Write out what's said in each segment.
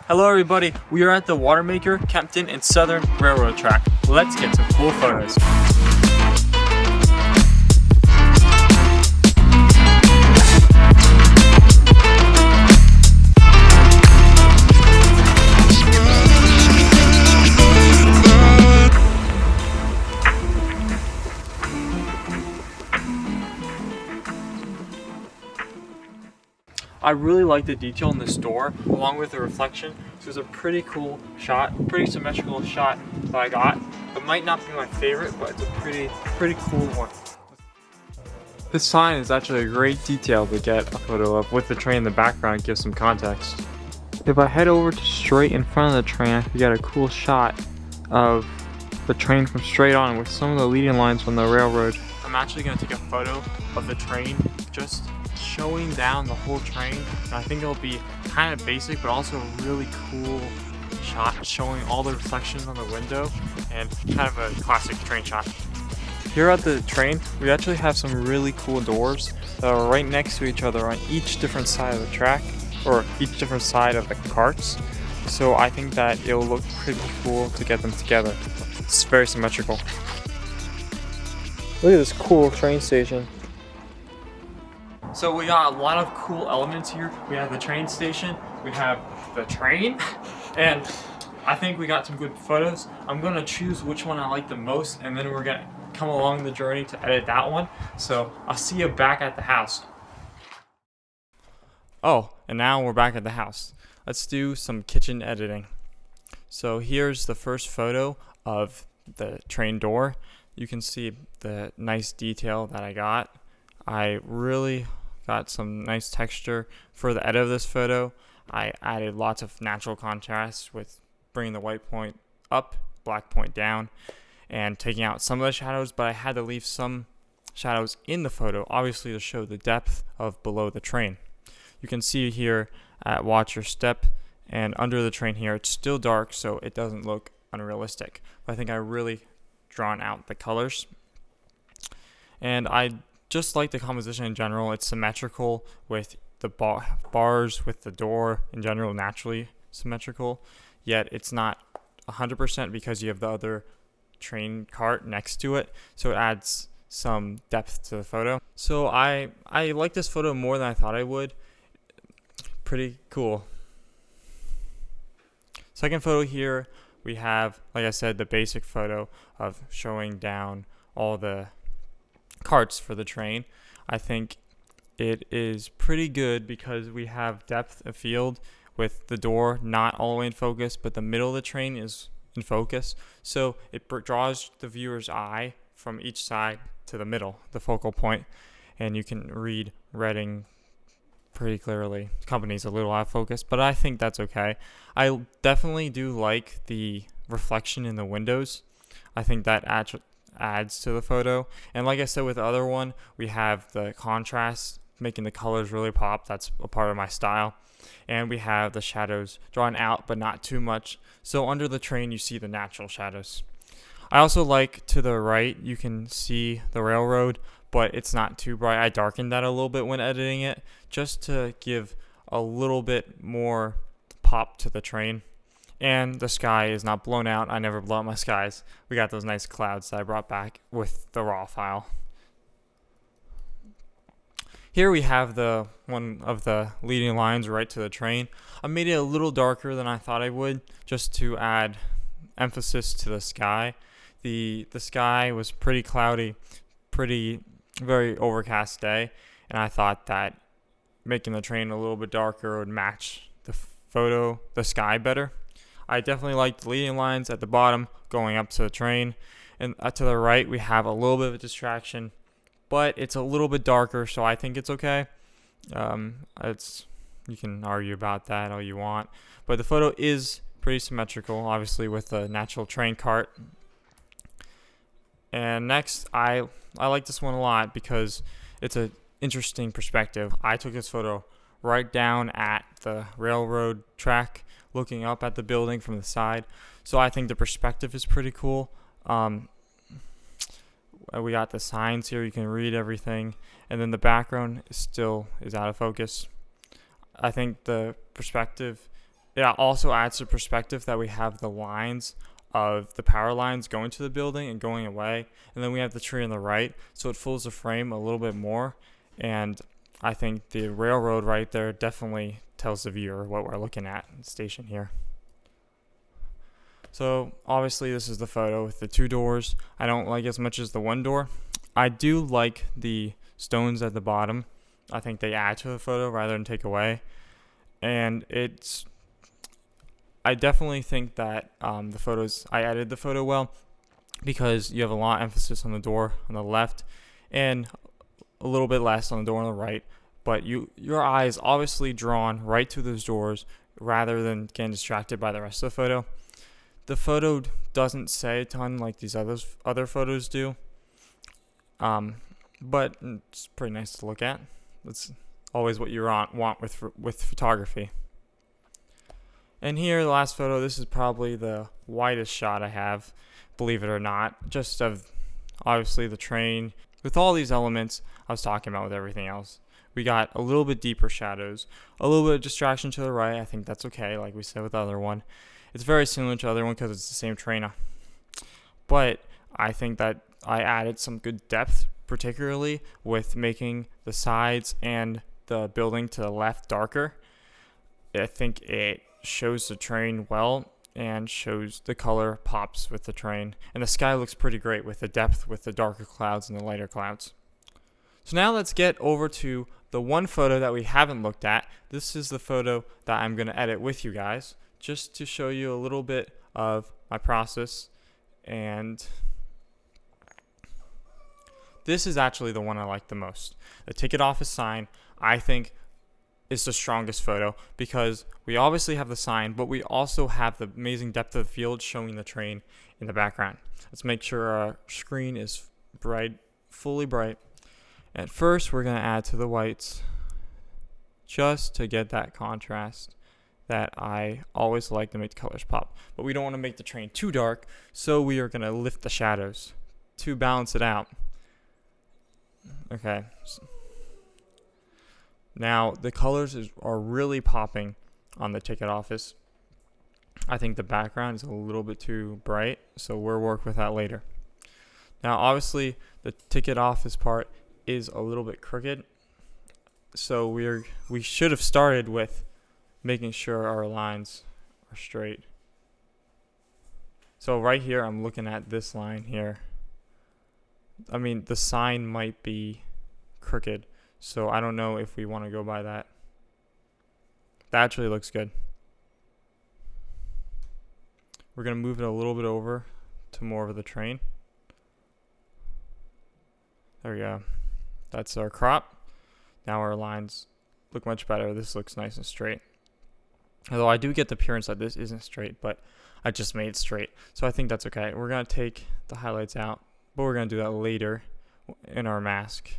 Hello everybody, we are at the Watermaker, Kempton, and Southern Railroad track. Let's get some cool photos. I really like the detail in this door, along with the reflection. This was a pretty cool shot, pretty symmetrical shot that I got. It might not be my favorite, but it's a pretty cool one. This sign is actually a great detail to get a photo of, with the train in the background to give some context. If I head over to straight in front of the train, I can get a cool shot of the train from straight on with some of the leading lines from the railroad. I'm actually going to take a photo of the train, just showing down the whole train, and I think it'll be kind of basic but also a really cool shot showing all the reflections on the window and kind of a classic train shot. Here at the train, we actually have some really cool doors that are right next to each other on each different side of the track, or each different side of the carts, so I think that it'll look pretty cool to get them together. It's very symmetrical. Look at this cool train station. So we got a lot of cool elements here. We have the train station, we have the train, and I think we got some good photos. I'm gonna choose which one I like the most, and then we're gonna come along the journey to edit that one. So I'll see you back at the house. Oh, and now we're back at the house. Let's do some kitchen editing. So here's the first photo of the train door. You can see the nice detail that I got. I really got some nice texture for the edit of this photo. I added lots of natural contrast with bringing the white point up, black point down, and taking out some of the shadows, but I had to leave some shadows in the photo, obviously to show the depth of below the train. You can see here at Watch Your Step, and under the train here, it's still dark, so it doesn't look unrealistic. But I think I really drawn out the colors. And I just like the composition in general. It's symmetrical with the bars, with the door in general, naturally symmetrical, yet it's not 100% because you have the other train cart next to it, so it adds some depth to the photo. So I like this photo more than I thought I would. Pretty cool. Second photo here, we have, like I said, the basic photo of showing down all the carts for the train. I think it is pretty good because we have depth of field with the door not all the way in focus, but the middle of the train is in focus. So it draws the viewer's eye from each side to the middle, the focal point, and you can read Reading pretty clearly. The company's a little out of focus, but I think that's okay. I definitely do like the reflection in the windows. I think that adds to the photo. And like I said with the other one, we have the contrast making the colors really pop. That's a part of my style. And we have the shadows drawn out but not too much, so under the train you see the natural shadows. I also like to the right you can see the railroad, but it's not too bright. I darkened that a little bit when editing it just to give a little bit more pop to the train. And the sky is not blown out. I never blow out my skies. We got those nice clouds that I brought back with the raw file. Here we have the one of the leading lines right to the train. I made it a little darker than I thought I would, just to add emphasis to the sky. The sky was pretty cloudy, very overcast day, and I thought that making the train a little bit darker would match the sky better. I definitely like the leading lines at the bottom going up to the train, and to the right we have a little bit of a distraction, but it's a little bit darker, so I think it's okay. You can argue about that all you want, but the photo is pretty symmetrical, obviously with the natural train cart. And next, I like this one a lot because it's an interesting perspective. I took this photo right down at the railroad track, looking up at the building from the side. So I think the perspective is pretty cool. We got the signs here, you can read everything, and then the background is out of focus. I think the perspective it also adds to perspective that we have the lines of the power lines going to the building and going away, and then we have the tree on the right, so it fills the frame a little bit more. And I think the railroad right there definitely tells the viewer what we're looking at in the station here. So obviously this is the photo with the 2 doors. I don't like as much as the 1 door. I do like the stones at the bottom. I think they add to the photo rather than take away. And I definitely think that I edited the photo well, because you have a lot of emphasis on the door on the left and a little bit less on the door on the right. But your eye is obviously drawn right to those doors rather than getting distracted by the rest of the photo. The photo doesn't say a ton like these other photos do, but it's pretty nice to look at. That's always what you want with photography. And here, the last photo, this is probably the widest shot I have, believe it or not, just of obviously the train. With all these elements I was talking about with everything else, we got a little bit deeper shadows, a little bit of distraction to the right. I think that's okay, like we said with the other one. It's very similar to the other one because it's the same train. But I think that I added some good depth, particularly with making the sides and the building to the left darker. I think it shows the train well and shows the color pops with the train. And the sky looks pretty great with the depth, with the darker clouds and the lighter clouds. So now let's get over to the one photo that we haven't looked at. This is the photo that I'm going to edit with you guys, just to show you a little bit of my process. And this is actually the one I like the most. The ticket office sign, I think, is the strongest photo, because we obviously have the sign, but we also have the amazing depth of the field showing the train in the background. Let's make sure our screen is bright, fully bright. At first, we're going to add to the whites just to get that contrast that I always like to make the colors pop. But we don't want to make the train too dark, so we are going to lift the shadows to balance it out. Okay. Now, the colors are really popping on the ticket office. I think the background is a little bit too bright, so we'll work with that later. Now, obviously, the ticket office part is a little bit crooked, so we should have started with making sure our lines are straight. So right here, I'm looking at this line here. I mean, the sign might be crooked, so I don't know if we want to go by that. That actually looks good. We're going to move it a little bit over to more of the train. There we go. That's our crop. Now our lines look much better. This looks nice and straight. Although I do get the appearance that this isn't straight, but I just made it straight. So I think that's okay. We're going to take the highlights out, but we're going to do that later in our mask.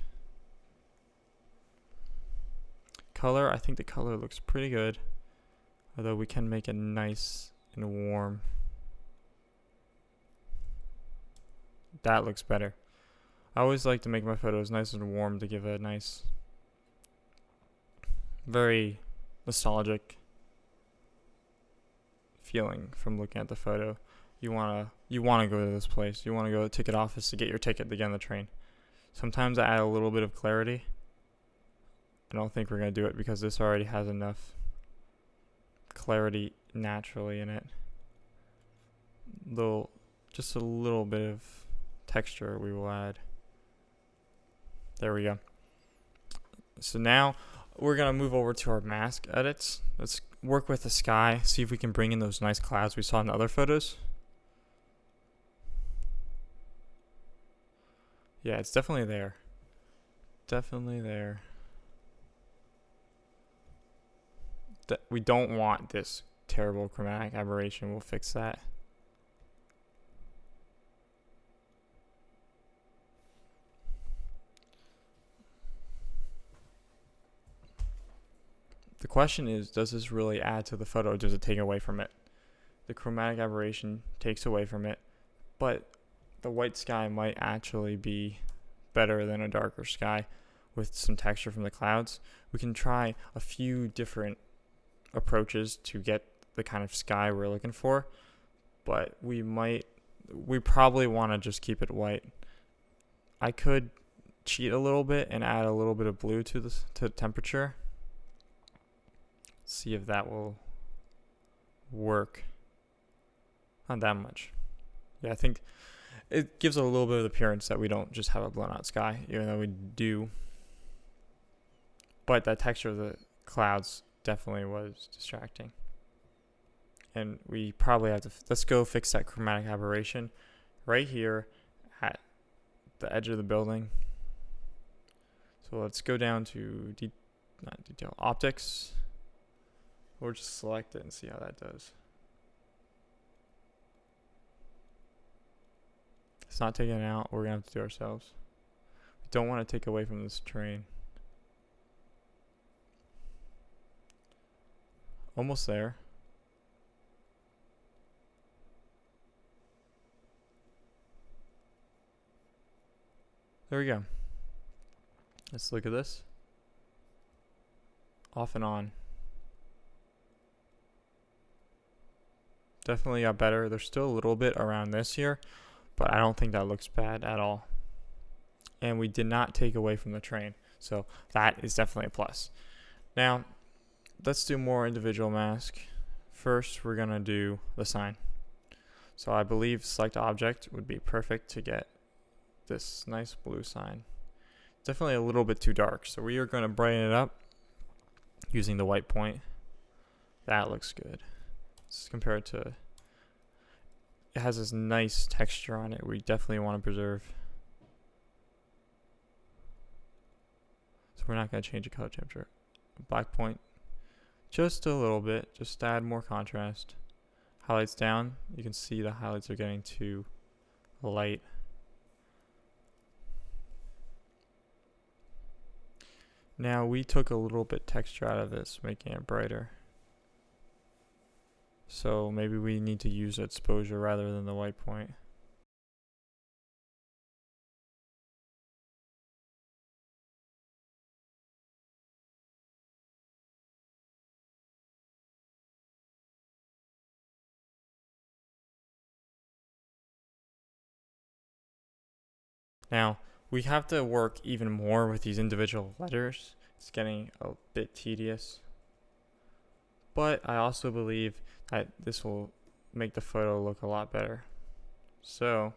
Color, I think the color looks pretty good, although we can make it nice and warm. That looks better. I always like to make my photos nice and warm to give a nice, very nostalgic feeling from looking at the photo. You wanna go to this place. You wanna go to the ticket office to get your ticket to get on the train. Sometimes I add a little bit of clarity. I don't think we're gonna do it because this already has enough clarity naturally in it. Just a little bit of texture we will add. There we go. So now we're gonna move over to our mask edits. Let's work with the sky, see if we can bring in those nice clouds we saw in the other photos. Yeah, it's definitely there. Definitely there. We don't want this terrible chromatic aberration. We'll fix that. The question is, does this really add to the photo or does it take away from it? The chromatic aberration takes away from it, but the white sky might actually be better than a darker sky with some texture from the clouds. We can try a few different approaches to get the kind of sky we're looking for, but we probably want to just keep it white. I could cheat a little bit and add a little bit of blue to the temperature. See if that will work. Not that much. Yeah, I think it gives a little bit of the appearance that we don't just have a blown out sky, even though we do. But that texture of the clouds definitely was distracting. And we probably have to, let's go fix that chromatic aberration right here at the edge of the building. So let's go down to not detail, optics. Or just select it and see how that does. It's not taking it out. We're going to have to do it ourselves. We don't want to take away from this terrain. Almost there. There we go. Let's look at this. Off and on. Definitely got better. There's still a little bit around this here, but I don't think that looks bad at all. And we did not take away from the terrain, so that is definitely a plus. Now, let's do more individual mask. First, we're going to do the sign. So I believe select object would be perfect to get this nice blue sign. Definitely a little bit too dark, so we are going to brighten it up using the white point. That looks good. Let's compare it to, it has this nice texture on it we definitely want to preserve. So we're not going to change the color temperature. Black point, just a little bit, just to add more contrast. Highlights down, you can see the highlights are getting too light. Now we took a little bit texture out of this, making it brighter. So maybe we need to use exposure rather than the white point. Now, we have to work even more with these individual letters. It's getting a bit tedious. But I also believe that this will make the photo look a lot better. So,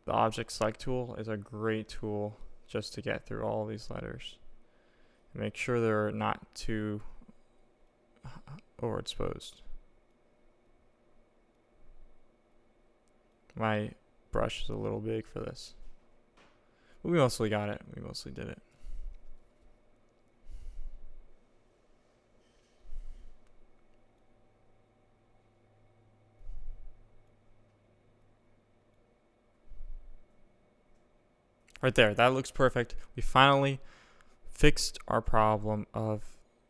the object select tool is a great tool just to get through all these letters. Make sure they're not too overexposed. My brush is a little big for this. But we mostly got it. We mostly did it. Right there, that looks perfect. We finally fixed our problem of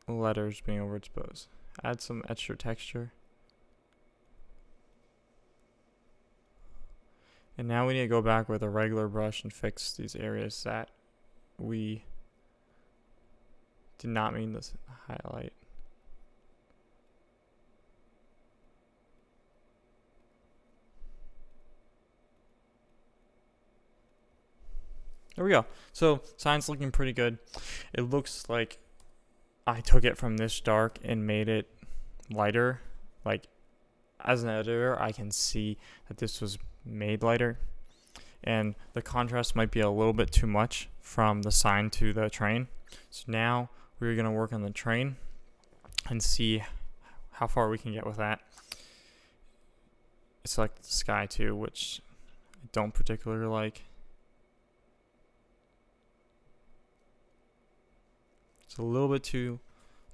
letters being overexposed. Add some extra texture. And now we need to go back with a regular brush and fix these areas that we did not mean to highlight. There we go. So sign's looking pretty good. It looks like I took it from this dark and made it lighter. Like as an editor, I can see that this was made lighter. And the contrast might be a little bit too much from the sign to the train. So now we're going to work on the train and see how far we can get with that. Select the sky too, which I don't particularly like. It's a little bit too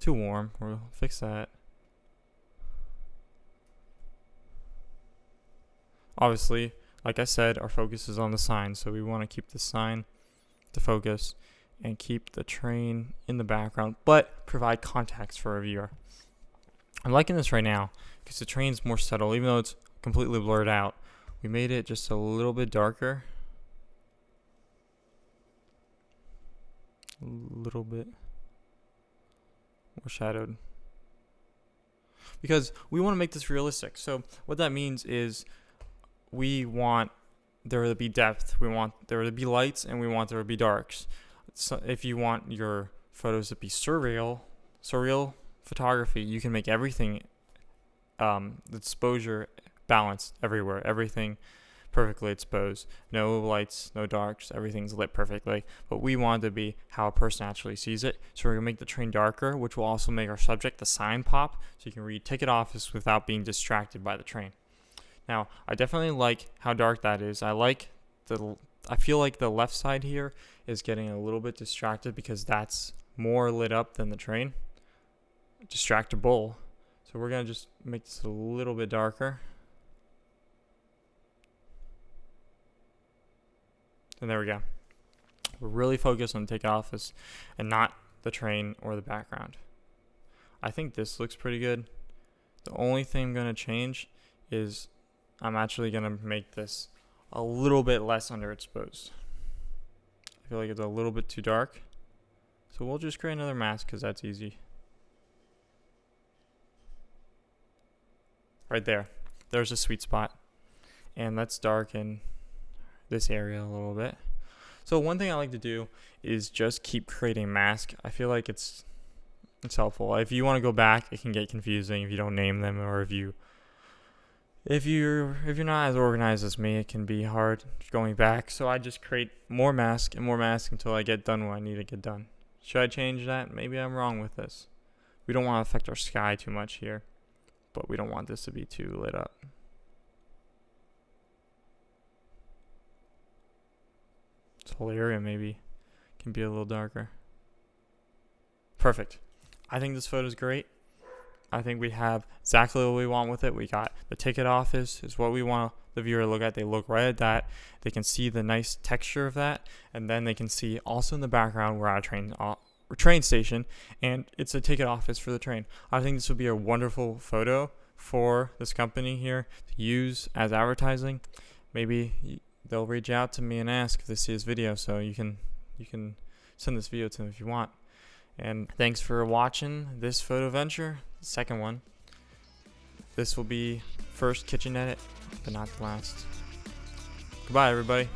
warm. We'll fix that. Obviously, like I said, our focus is on the sign, so we want to keep the sign the focus and keep the train in the background, but provide context for our viewer. I'm liking this right now because the train's more subtle, even though it's completely blurred out. We made it just a little bit darker. A little bit more shadowed. because we want to make this realistic. So what that means is we want there to be depth, we want there to be lights, and we want there to be darks. So if you want your photos to be surreal photography, you can make everything the exposure balanced everywhere, everything perfectly exposed, no lights, no darks, everything's lit perfectly. But we want it to be how a person actually sees it, so we're gonna make the train darker, which will also make our subject, the sign, pop, so you can read ticket office without being distracted by the train. Now, I definitely like how dark that is. I feel like the left side here is getting a little bit distracted because that's more lit up than the train. Distractible. So we're going to just make this a little bit darker. And there we go. We're really focused on ticket office and not the train or the background. I think this looks pretty good. The only thing I'm going to change is I'm actually going to make this a little bit less underexposed. I feel like it's a little bit too dark. So we'll just create another mask because that's easy. Right there. There's a sweet spot. And let's darken this area a little bit. So one thing I like to do is just keep creating masks. I feel like it's helpful. If you want to go back, it can get confusing if you don't name them, or if you're not as organized as me, it can be hard going back. So I just create more masks and more masks until I get done what I need to get done. Should I change that? Maybe I'm wrong with this. We don't want to affect our sky too much here, but we don't want this to be too lit up. This whole area maybe can be a little darker. Perfect. I think this photo is great. I think we have exactly what we want with it. We got the ticket office is what we want the viewer to look at. They look right at that. They can see the nice texture of that. And then they can see also in the background, we're at a train station, and it's a ticket office for the train. I think this would be a wonderful photo for this company here to use as advertising. Maybe they'll reach out to me and ask if they see this video, so you can send this video to them if you want. And thanks for watching this Photoventure, second one. This will be first kitchen edit, but not the last. Goodbye, everybody.